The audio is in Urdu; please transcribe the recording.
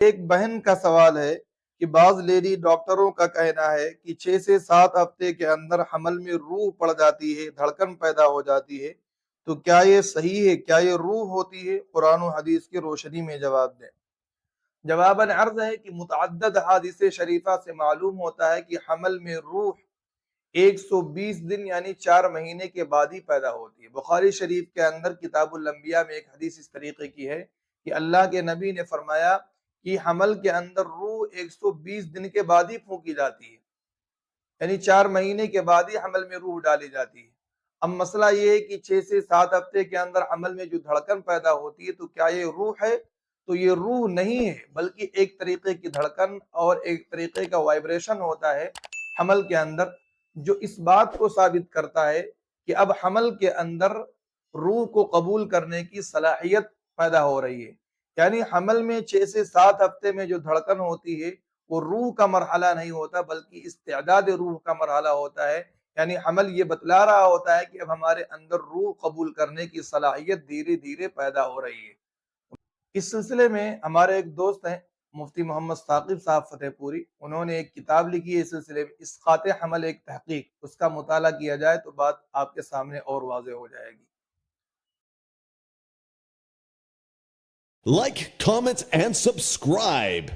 ایک بہن کا سوال ہے کہ بعض لیڈی ڈاکٹروں کا کہنا ہے کہ 6 سے 7 ہفتے کے اندر حمل میں روح پڑ جاتی ہے، دھڑکن پیدا ہو جاتی ہے، تو کیا یہ صحیح ہے؟ کیا یہ روح ہوتی ہے؟ قرآن و حدیث کی روشنی میں جواب دیں۔ جواباً عرض ہے کہ متعدد حدیث شریفہ سے معلوم ہوتا ہے کہ حمل میں روح 120 دن یعنی 4 مہینے کے بعد ہی پیدا ہوتی ہے۔ بخاری شریف کے اندر کتاب الانبیاء میں ایک حدیث اس طریقے کی ہے کہ اللہ کے نبی نے فرمایا کہ حمل کے اندر روح 120 دن کے بعد ہی پھونکی جاتی ہے، یعنی 4 مہینے کے بعد ہی حمل میں روح ڈالی جاتی ہے۔ اب مسئلہ یہ ہے کہ 6 سے 7 ہفتے کے اندر حمل میں جو دھڑکن پیدا ہوتی ہے تو کیا یہ روح ہے؟ تو یہ روح نہیں ہے، بلکہ ایک طریقے کی دھڑکن اور ایک طریقے کا وائبریشن ہوتا ہے حمل کے اندر، جو اس بات کو ثابت کرتا ہے کہ اب حمل کے اندر روح کو قبول کرنے کی صلاحیت پیدا ہو رہی ہے۔ یعنی حمل میں 6 سے 7 ہفتے میں جو دھڑکن ہوتی ہے وہ روح کا مرحلہ نہیں ہوتا، بلکہ استعداد روح کا مرحلہ ہوتا ہے۔ یعنی حمل یہ بتلا رہا ہوتا ہے کہ اب ہمارے اندر روح قبول کرنے کی صلاحیت دھیرے دھیرے پیدا ہو رہی ہے۔ اس سلسلے میں ہمارے ایک دوست ہیں مفتی محمد ثاقب صاحب فتح پوری، انہوں نے ایک کتاب لکھی ہے اس سلسلے میں، اسقاط حمل ایک تحقیق، اس کا مطالعہ کیا جائے تو بات آپ کے سامنے اور واضح ہو جائے گی۔ Like, comment, and subscribe.